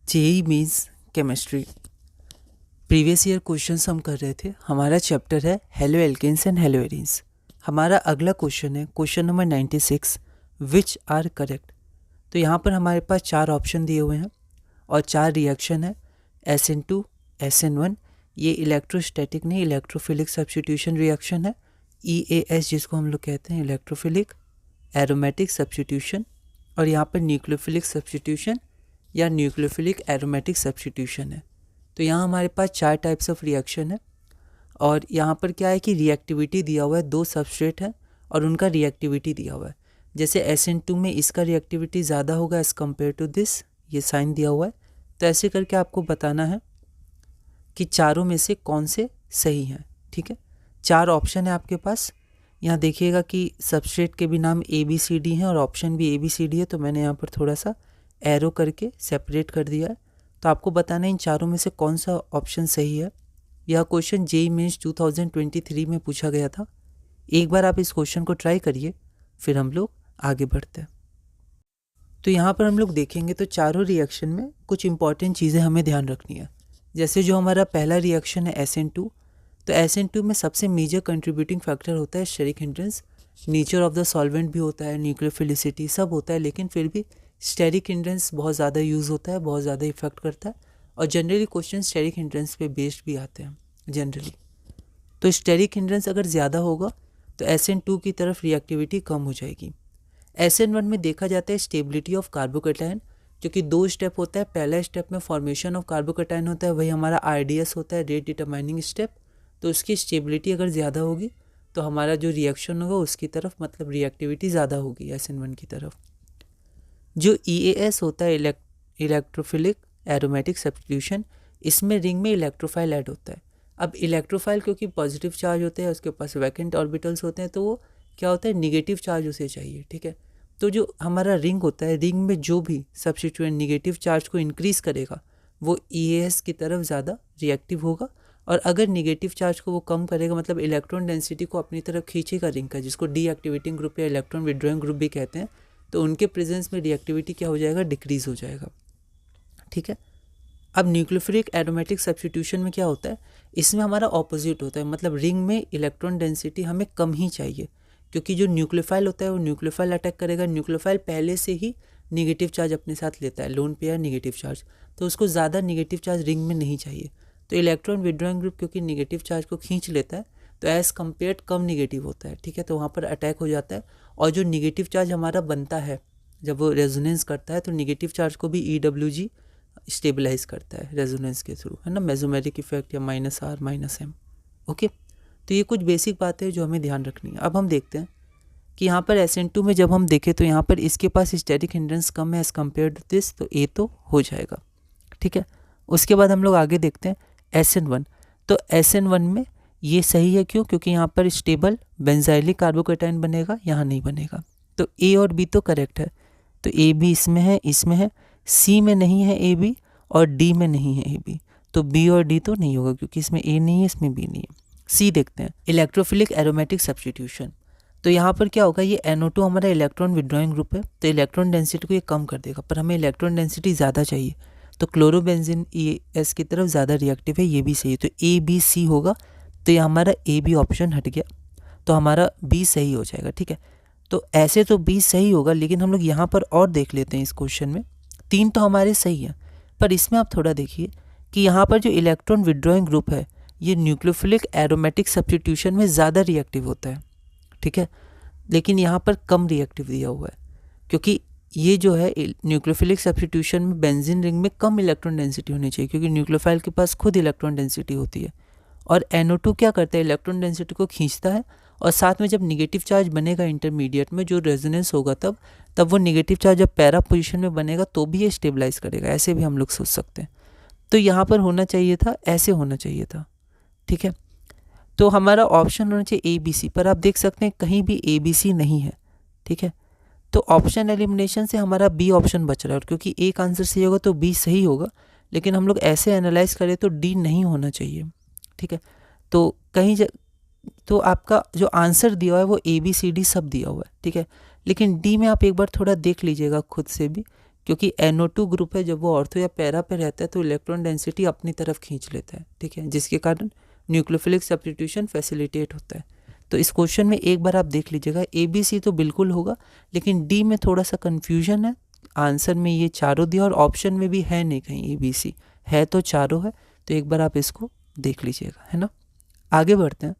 JEE mains chemistry. Previous year questions हम कर रहे थे। हमारा चैप्टर है haloalkanes and haloarenes. हमारा अगला क्वेश्चन है question number 96, which are correct. तो यहाँ पर हमारे पास 4 ऑप्शन दिए हुए हैं और 4 रिएक्शन है। SN2, SN1, ये इलेक्ट्रोस्टैटिक नहीं इलेक्ट्रोफिलिक सब्स्टिट्यूशन रिएक्शन है। EAS जिसको हम लोग कहते हैं इलेक्ट्रोफिलिक एरोमेटिक सब्स्टिट्यूशन, और यहाँ पर न्यूक्लियोफिलिक सब्स्टिट्यूशन या न्यूक्लियोफिलिक एरोमेटिक सब्स्टिट्यूशन है। तो यहाँ हमारे पास 4 टाइप्स ऑफ रिएक्शन है और यहाँ पर क्या है कि रिएक्टिविटी दिया हुआ है, 2 सबस्ट्रेट है और उनका रिएक्टिविटी दिया हुआ है। जैसे SN2 में इसका रिएक्टिविटी ज़्यादा होगा एज़ कम्पेयर टू दिस, ये साइन दिया हुआ है। तो ऐसे करके आपको बताना है कि चारों में से कौन से सही हैं। ठीक है, 4 ऑप्शन है आपके पास। यहाँ देखिएगा कि सबस्ट्रेट के भी नाम ABCD हैं और ऑप्शन भी ABCD है, तो मैंने यहाँ पर थोड़ा सा एरो करके सेपरेट कर दिया है। तो आपको बताना है इन चारों में से कौन सा ऑप्शन सही है। यह क्वेश्चन जेईई मेंस 2023 में पूछा गया था। एक बार आप इस क्वेश्चन को ट्राई करिए, फिर हम लोग आगे बढ़ते हैं। तो यहाँ पर हम लोग देखेंगे तो चारों रिएक्शन में कुछ इंपॉर्टेंट चीज़ें हमें ध्यान रखनी है। जैसे जो हमारा पहला रिएक्शन है SN2, तो SN2 में सबसे मेजर कंट्रीब्यूटिंग फैक्टर होता है steric hindrance. Nature of the solvent भी होता है, न्यूक्लियोफिलिसिटी सब होता है, लेकिन फिर भी स्टेरिक हिंड्रेंस बहुत ज़्यादा यूज़ होता है, बहुत ज़्यादा इफेक्ट करता है। और जनरली क्वेश्चन स्टेरिक हिंड्रेंस पे बेस्ड भी आते हैं जनरली। तो स्टेरिक हिंड्रेंस अगर ज़्यादा होगा तो SN2 की तरफ रिएक्टिविटी कम हो जाएगी। SN1 में देखा जाता है स्टेबिलिटी ऑफ कार्बोकैटायन, जो कि 2 स्टेप होता है। पहला स्टेप में फॉर्मेशन ऑफ कार्बोकैटायन होता है, वही हमारा RDS होता है, रेट डिटरमाइनिंग स्टेप। तो उसकी स्टेबिलिटी अगर ज़्यादा होगी तो हमारा जो रिएक्शन होगा उसकी तरफ मतलब रिएक्टिविटी ज़्यादा होगी SN1 की तरफ। जो EAS होता है इलेक्ट्रोफिलिक एरोमेटिक सब्स्टिट्यूशन, इसमें रिंग में इलेक्ट्रोफाइल ऐड होता है। अब इलेक्ट्रोफाइल क्योंकि पॉजिटिव चार्ज होते हैं, उसके पास वैकेंट ऑर्बिटल्स होते हैं, तो वो क्या होता है निगेटिव चार्ज उसे चाहिए। ठीक है, तो जो हमारा रिंग होता है, रिंग में जो भी सब्स्टिट्यूएंट निगेटिव चार्ज को इंक्रीज़ करेगा वो EAS की तरफ ज़्यादा रिएक्टिव होगा, और अगर निगेटिव चार्ज को वो कम करेगा मतलब इलेक्ट्रॉन डेंसिटी को अपनी तरफ खींचेगा रिंग का, जिसको डीएक्टिवेटिंग ग्रुप या इलेक्ट्रॉन विड्रॉइंग ग्रुप भी कहते हैं, तो उनके प्रेजेंस में रिएक्टिविटी क्या हो जाएगा, डिक्रीज हो जाएगा। ठीक है, अब न्यूक्लियोफिलिक एरोमेटिक सब्स्टिट्यूशन में क्या होता है, इसमें हमारा ऑपोजिट होता है, मतलब रिंग में इलेक्ट्रॉन डेंसिटी हमें कम ही चाहिए, क्योंकि जो न्यूक्लियोफाइल होता है वो न्यूक्लियोफाइल अटैक करेगा। न्यूक्लियोफाइल पहले से ही निगेटिव चार्ज अपने साथ लेता है, लोन पेयर निगेटिव चार्ज, तो उसको ज़्यादा निगेटिव चार्ज रिंग में नहीं चाहिए। तो इलेक्ट्रॉन विड्रॉइंग ग्रुप क्योंकि निगेटिव चार्ज को खींच लेता है, तो एज़ कम्पेयर्ड कम निगेटिव होता है। ठीक है, तो वहाँ पर अटैक हो जाता है, और जो निगेटिव चार्ज हमारा बनता है जब वो रेजोनेंस करता है, तो निगेटिव चार्ज को भी EWG स्टेबलाइज करता है रेजोनेंस के थ्रू, है ना, मेसोमेरिक इफेक्ट या -R -M। ओके, तो ये कुछ बेसिक बातें हैं जो हमें ध्यान रखनी है। अब हम देखते हैं कि यहाँ पर SN2 में जब हम देखें तो यहाँ पर इसके पास स्टेरिक हिंड्रेंस कम है एज़ कम्पेयर टू दिस, तो A तो हो जाएगा। ठीक है, उसके बाद हम लोग आगे देखते हैं SN1। तो SN1 में ये सही है, क्यों, क्योंकि यहाँ पर स्टेबल बेंजाइलिक कार्बोकैटायन बनेगा, यहाँ नहीं बनेगा। तो A और B तो करेक्ट है, तो A भी इसमें है, इसमें है, C में नहीं है A B, और D में नहीं है A B, तो B और D तो नहीं होगा क्योंकि इसमें A नहीं है, इसमें B नहीं है। C देखते हैं, इलेक्ट्रोफिलिक एरोमेटिक सब्स्टिट्यूशन। तो यहाँ पर क्या होगा, ये NO2 हमारा इलेक्ट्रॉन विड्रॉइंग ग्रुप है, तो इलेक्ट्रॉन डेंसिटी को ये कम कर देगा, पर हमें इलेक्ट्रॉन डेंसिटी ज़्यादा चाहिए, तो क्लोरोबेंजीन ES की तरफ ज़्यादा रिएक्टिव है, ये भी सही है, तो ABC होगा। तो ये हमारा AB ऑप्शन हट गया, तो हमारा B सही हो जाएगा। ठीक है, तो ऐसे तो B सही होगा, लेकिन हम लोग यहाँ पर और देख लेते हैं। इस क्वेश्चन में 3 तो हमारे सही हैं, पर इसमें आप थोड़ा देखिए कि यहाँ पर जो इलेक्ट्रॉन विड्रॉइंग ग्रुप है ये न्यूक्लियोफिलिक एरोमेटिक सब्स्टिट्यूशन में ज़्यादा रिएक्टिव होता है। ठीक है, लेकिन यहाँ पर कम रिएक्टिव दिया हुआ है, क्योंकि ये जो है न्यूक्लियोफिलिक सब्स्टिट्यूशन में बेंजीन रिंग में कम इलेक्ट्रॉन डेंसिटी होनी चाहिए, क्योंकि न्यूक्लियोफाइल के पास खुद इलेक्ट्रॉन डेंसिटी होती है, और NO2 क्या करता है, इलेक्ट्रॉन डेंसिटी को खींचता है, और साथ में जब निगेटिव चार्ज बनेगा इंटरमीडिएट में जो रेजोनेंस होगा तब वो निगेटिव चार्ज जब पैरा पोजीशन में बनेगा तो भी ये स्टेबलाइज करेगा। ऐसे भी हम लोग सोच सकते हैं। तो यहाँ पर होना चाहिए था, ऐसे होना चाहिए था। ठीक है, तो हमारा ऑप्शन होना चाहिए ABC, पर आप देख सकते हैं कहीं भी ABC नहीं है। ठीक है, तो ऑप्शन एलिमिनेशन से हमारा B ऑप्शन बच रहा है, और क्योंकि एक आंसर सही होगा तो B सही होगा, लेकिन हम लोग ऐसे एनालाइज करें तो D नहीं होना चाहिए। ठीक है, तो कहीं तो आपका जो आंसर दिया हुआ है वो ABCD सब दिया हुआ है। ठीक है, लेकिन D में आप एक बार थोड़ा देख लीजिएगा खुद से भी क्योंकि NO2 ग्रुप है, जब वो ऑर्थो या पैरा पे रहता है तो इलेक्ट्रॉन डेंसिटी अपनी तरफ खींच लेता है, ठीक है, जिसके कारण न्यूक्लियोफिलिक सब्स्टिट्यूशन फैसिलिटेट होता है। तो इस क्वेश्चन में एक बार आप देख लीजिएगा, ABC तो बिल्कुल होगा, लेकिन D में थोड़ा सा कन्फ्यूजन है। आंसर में ये चारों दिया और ऑप्शन में भी है नहीं कहीं ABC, है तो चारों है, तो एक बार आप इसको देख लीजिएगा, है ना। आगे बढ़ते हैं।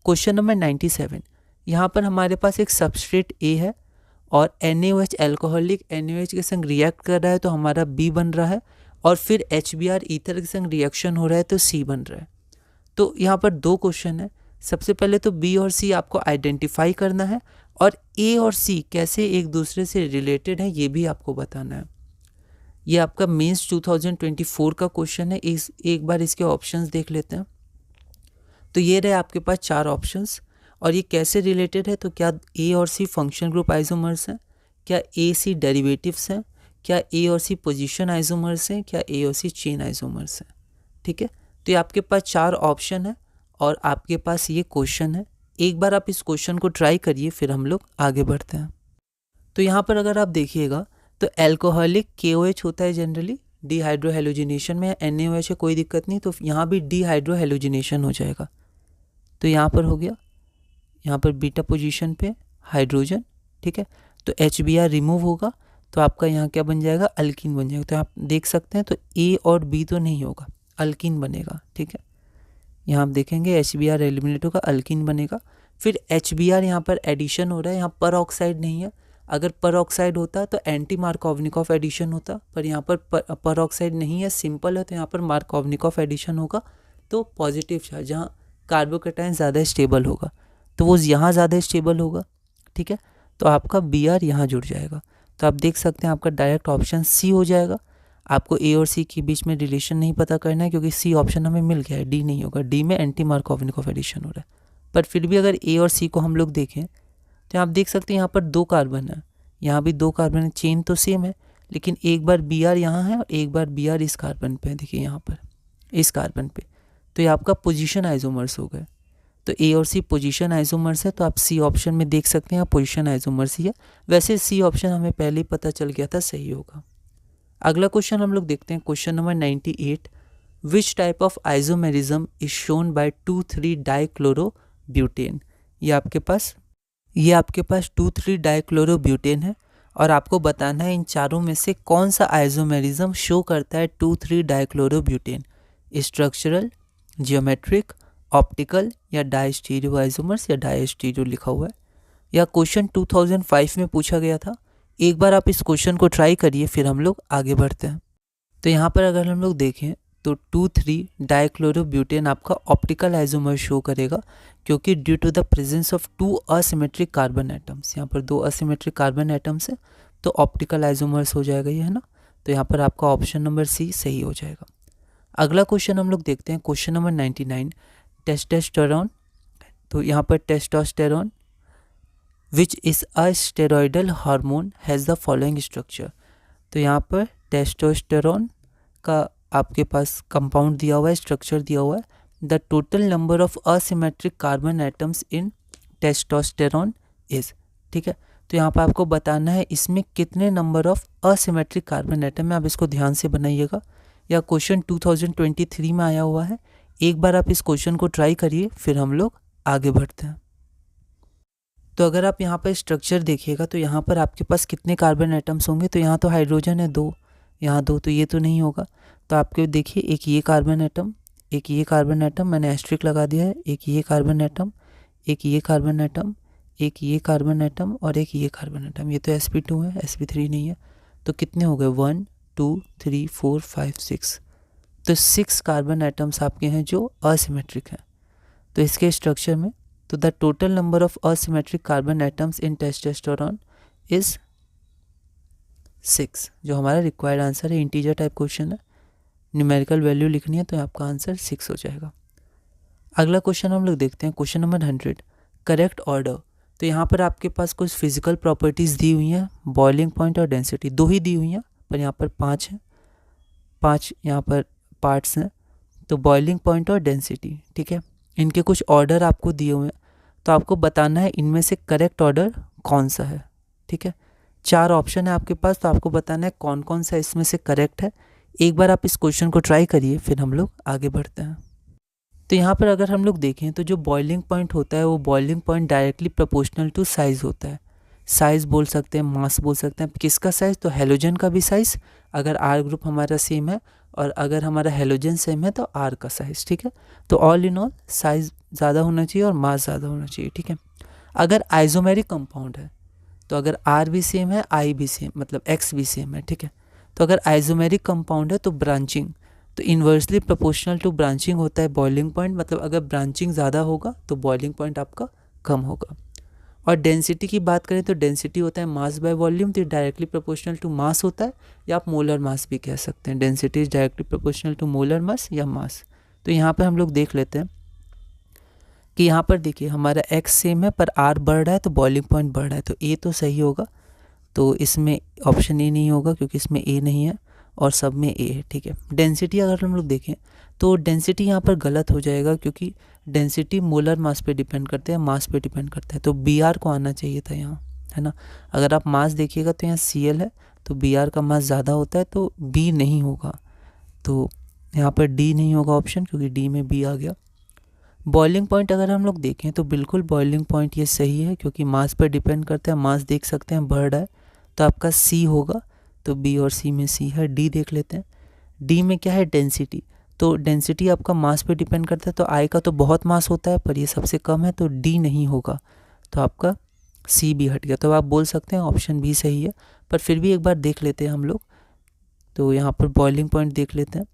Question number 97। यहाँ पर हमारे पास एक सबस्ट्रेट A है और NaOH एल्कोहलिक NaOH के संग रिएक्ट कर रहा है तो हमारा B बन रहा है, और फिर HBr ईथर के संग रिएक्शन हो रहा है तो C बन रहा है। तो यहाँ पर दो क्वेश्चन है। सबसे पहले तो B और C आपको आइडेंटिफाई करना है, और A और C कैसे एक दूसरे से रिलेटेड है ये भी आपको बताना है। ये आपका मेंस 2024 का क्वेश्चन है। एक बार इसके ऑप्शंस देख लेते हैं। तो ये रहे आपके पास चार ऑप्शंस, और ये कैसे रिलेटेड है, तो क्या A और C फंक्शन ग्रुप आइसोमर्स हैं, क्या A C डेरिवेटिव्स हैं, क्या A और C पोजीशन आइसोमर्स हैं, क्या A और C चेन आइसोमर्स हैं, ठीक है। तो ये आपके पास चार ऑप्शन है और आपके पास ये क्वेश्चन है। एक बार आप इस क्वेश्चन को ट्राई करिए, फिर हम लोग आगे बढ़ते हैं। तो यहाँ पर अगर आप देखिएगा तो एल्कोहलिक KOH होता है जनरली, डिहाइड्रोहेलोजिनेशन में NaOH है, कोई दिक्कत नहीं, तो यहाँ भी डिहाइड्रोहेलोजिनेशन हो जाएगा। तो यहाँ पर हो गया, यहाँ पर बीटा पोजीशन पे हाइड्रोजन, ठीक है। तो HBr रिमूव होगा तो आपका यहाँ क्या बन जाएगा, अल्कीन बन जाएगा। तो आप देख सकते हैं तो A और B तो नहीं होगा, अल्कीन बनेगा, ठीक है। यहाँ आप देखेंगे HBr एलिमिनेट होगा, अल्कीन बनेगा। फिर HBr यहाँ पर एडिशन हो रहा है, यहाँ पर ऑक्साइड नहीं है। अगर पर ऑक्साइड होता तो एंटी मार्कोवनिकॉफ एडिशन होता, पर यहाँ पर ऑक्साइड नहीं है, सिंपल है, तो यहाँ पर मार्कोवनिकॉफ एडिशन होगा। तो पॉजिटिव चार्ज जहाँ कार्बोकेटाइन ज़्यादा स्टेबल होगा तो वो यहाँ ज़्यादा स्टेबल होगा, ठीक है। तो आपका Br यहाँ जुड़ जाएगा। तो आप देख सकते हैं आपका डायरेक्ट ऑप्शन C हो जाएगा। आपको A और C के बीच में रिलेशन नहीं पता करना है, क्योंकि C ऑप्शन हमें मिल गया है, D नहीं होगा। D में एंटी मार्कोवनिकॉफ एडिशन हो रहा है। पर फिर भी अगर A और C को हम लोग देखें तो आप देख सकते हैं यहाँ पर दो कार्बन है, यहाँ भी दो कार्बन है, चेन तो सेम है, लेकिन एक बार Br यहाँ है और एक बार Br इस कार्बन पे है, देखिए यहाँ पर इस कार्बन पे। तो ये आपका पोजीशन आइसोमर्स हो गए। तो A और C पोजीशन आइसोमर्स है, तो आप C ऑप्शन में देख सकते हैं पोजीशन आइसोमर्स ही है। वैसे C ऑप्शन हमें पहले ही पता चल गया था, सही होगा। अगला क्वेश्चन हम लोग देखते हैं, question number 98। Which type of isomerism is shown by 2,3 dichlorobutane. ये आपके पास 2,3 डाइक्लोरोब्यूटेन है, और आपको बताना है इन चारों में से कौन सा आइसोमेरिज्म शो करता है 2,3 डाइक्लोरोब्यूटेन। स्ट्रक्चरल, जियोमेट्रिक, ऑप्टिकल या डायस्टीरियो आइसोमर्स या डायस्टीरियो लिखा हुआ है। यह क्वेश्चन 2005 में पूछा गया था। एक बार आप इस क्वेश्चन को ट्राई करिए, फिर हम लोग आगे बढ़ते हैं। तो यहाँ पर अगर हम लोग देखें तो 2,3 डाइक्लोरोब्यूटेन आपका ऑप्टिकल आइसोमर शो करेगा, क्योंकि due to the presence of 2 asymmetric carbon atoms, यहाँ पर 2 असिमेट्रिक कार्बन एटम्स है, तो ऑप्टिकल आइसोमर्स हो जाएगा ये, है ना। तो यहाँ पर आपका ऑप्शन नंबर C सही हो जाएगा। अगला क्वेश्चन हम लोग देखते हैं, क्वेश्चन नंबर 99। टेस्टोस्टेरोन। तो यहाँ पर testosterone which is a steroidal hormone has the following structure. तो यहाँ पर टेस्टोस्टेरोन का आपके पास कंपाउंड दिया हुआ है, स्ट्रक्चर दिया हुआ है। The total number of asymmetric carbon atoms in testosterone is, ठीक है। तो यहाँ पर आपको बताना है इसमें कितने number of asymmetric carbon atom है। आप इसको ध्यान से बनाइएगा, यह क्वेश्चन 2023 में आया हुआ है। एक बार आप इस क्वेश्चन को ट्राई करिए, फिर हम लोग आगे बढ़ते हैं। तो अगर आप यहाँ पर स्ट्रक्चर देखिएगा तो यहाँ पर आपके पास कितने कार्बन एटम्स होंगे। तो यहाँ तो हाइड्रोजन है 2, यहाँ 2, तो ये तो नहीं होगा। तो आपके देखिए एक ये कार्बन एटम, एक ये कार्बन एटम, मैंने एस्ट्रिक लगा दिया है, एक ये कार्बन एटम, एक ये कार्बन एटम, एक ये कार्बन एटम और एक ये कार्बन एटम। ये तो sp2 है, sp3 नहीं है। तो कितने हो गए, 1 2 3 4 5 6। तो 6 कार्बन एटम्स आपके हैं जो असिमेट्रिक हैं। तो इसके स्ट्रक्चर में तो the total number of asymmetric carbon atoms in testosterone is 6, जो हमारा रिक्वायर्ड आंसर है। इंटीजर टाइप क्वेश्चन है, न्यूमेरिकल वैल्यू लिखनी है, तो आपका आंसर 6 हो जाएगा। अगला क्वेश्चन हम लोग देखते हैं, क्वेश्चन नंबर 100। Correct order. तो यहाँ पर आपके पास कुछ फिजिकल प्रॉपर्टीज़ दी हुई हैं, बॉइलिंग पॉइंट और डेंसिटी, 2 ही दी हुई हैं, पर यहाँ पर 5 हैं, 5 यहाँ पर पार्ट्स हैं। तो बॉइलिंग पॉइंट और डेंसिटी, ठीक है, इनके कुछ ऑर्डर आपको दिए हुए हैं, तो आपको बताना है इनमें से करेक्ट ऑर्डर कौन सा है, ठीक है। 4 ऑप्शन है आपके पास, तो आपको बताना है कौन कौन सा इसमें से करेक्ट है। एक बार आप इस क्वेश्चन को ट्राई करिए, फिर हम लोग आगे बढ़ते हैं। तो यहाँ पर अगर हम लोग देखें तो जो बॉइलिंग पॉइंट होता है वो boiling point directly proportional to size होता है। साइज़ बोल सकते हैं, मास बोल सकते हैं। किसका साइज़? तो हेलोजन का भी साइज़, अगर आर ग्रुप हमारा सेम है, और अगर हमारा हेलोजन सेम है तो आर का साइज़, ठीक है। तो ऑल इन ऑल साइज़ ज़्यादा होना चाहिए और मास ज़्यादा होना चाहिए, ठीक है। अगर आइसोमेरिक कंपाउंड है, तो अगर आर भी सेम है, आई भी सेम, मतलब एक्स भी सेम है, ठीक है। तो अगर आइसोमेरिक कंपाउंड है तो ब्रांचिंग, तो इन्वर्सली प्रोपोर्शनल टू ब्रांचिंग होता है बॉइलिंग पॉइंट, मतलब अगर ब्रांचिंग ज़्यादा होगा तो बॉइलिंग पॉइंट आपका कम होगा। और डेंसिटी की बात करें तो डेंसिटी होता है मास बाय वॉल्यूम, तो डायरेक्टली प्रोपोर्शनल टू मास होता है, या आप मोलर मास भी कह सकते हैं। Density is directly proportional to molar mass या मास। तो यहाँ पर हम लोग देख लेते हैं कि यहाँ पर देखिए हमारा एक्स सेम है पर आर बढ़ रहा है तो बॉइलिंग पॉइंट बढ़ रहा है, तो ए तो सही होगा। तो इसमें ऑप्शन ए नहीं होगा क्योंकि इसमें ए नहीं है और सब में ए है, ठीक है। डेंसिटी अगर हम लोग देखें तो डेंसिटी यहाँ पर गलत हो जाएगा, क्योंकि डेंसिटी मोलर मास पे डिपेंड करते हैं, मास पे डिपेंड करता है। तो बी आर को आना चाहिए था यहाँ, है ना। अगर आप मास देखिएगा तो यहाँ सी एल है, तो बी आर का मास ज़्यादा होता है, तो बी नहीं होगा। तो यहाँ पर डी नहीं होगा ऑप्शन, क्योंकि डी में बी आ गया। बॉइलिंग पॉइंट अगर हम लोग देखें तो बिल्कुल बॉइलिंग पॉइंट ये सही है, क्योंकि मास पर डिपेंड करता है। मास देख सकते हैं बढ़ रहा है, तो आपका सी होगा। तो बी और सी में सी है। डी देख लेते हैं। डी में क्या है? डेंसिटी। तो डेंसिटी आपका मास पे डिपेंड करता है, तो आई का तो बहुत मास होता है पर ये सबसे कम है, तो डी नहीं होगा। तो आपका सी भी हट गया। तो आप बोल सकते हैं ऑप्शन बी सही है, पर फिर भी एक बार देख लेते हैं हम लोग। तो यहाँ पर बॉइलिंग पॉइंट देख लेते हैं।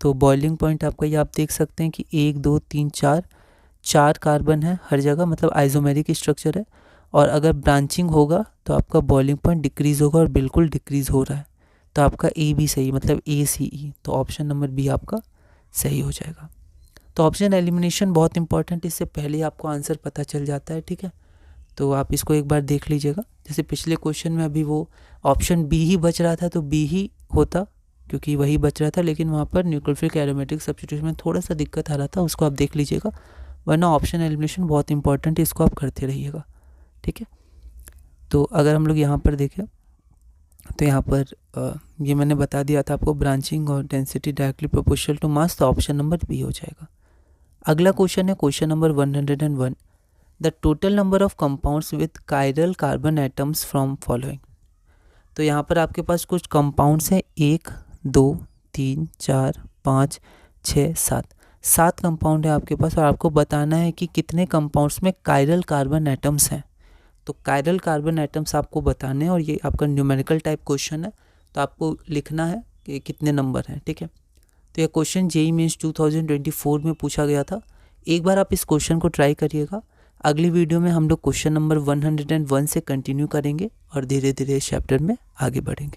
तो बॉइलिंग पॉइंट आपका ये आप देख सकते हैं कि 1 2 3 4 कार्बन है हर जगह, मतलब आइसोमेरिक स्ट्रक्चर है। और अगर ब्रांचिंग होगा तो आपका बॉइलिंग पॉइंट डिक्रीज़ होगा, और बिल्कुल डिक्रीज़ हो रहा है। तो आपका ए भी सही, मतलब ए सी ई। तो ऑप्शन नंबर बी आपका सही हो जाएगा। तो ऑप्शन एलिमिनेशन बहुत इंपॉर्टेंट, इससे पहले आपको आंसर पता चल जाता है, ठीक है। तो आप इसको एक बार देख लीजिएगा। जैसे पिछले क्वेश्चन में अभी वो ऑप्शन बी ही बच रहा था, तो बी ही होता, क्योंकि वही बच रहा था, लेकिन वहाँ पर न्यूक्लियोफिलिक एरोमेटिक सब्स्टिट्यूशन में थोड़ा सा दिक्कत आ रहा था, उसको आप देख लीजिएगा। वरना ऑप्शन एलिमिनेशन बहुत इंपॉर्टेंट है, इसको आप करते रहिएगा, ठीक है। तो अगर हम लोग यहाँ पर देखें तो यहाँ पर ये मैंने बता दिया था आपको, ब्रांचिंग और density directly proportional to mass, तो ऑप्शन नंबर बी हो जाएगा। अगला क्वेश्चन है question number 101, the total number of compounds with chiral carbon atoms from following. तो यहाँ पर आपके पास कुछ कंपाउंड्स हैं, 1 2 3 4 5 6 7 कंपाउंड है आपके पास, और आपको बताना है कि कितने कंपाउंड्स में कायरल कार्बन एटम्स हैं। तो कायरल कार्बन एटम्स आपको बताने हैं, और ये आपका न्यूमेरिकल टाइप क्वेश्चन है, तो आपको लिखना है कि कितने नंबर हैं, ठीक है। तो यह क्वेश्चन जेईई मेंस 2024 में पूछा गया था। एक बार आप इस क्वेश्चन को ट्राई करिएगा। अगली वीडियो में हम लोग क्वेश्चन नंबर 101 से कंटिन्यू करेंगे और धीरे धीरे इस चैप्टर में आगे बढ़ेंगे।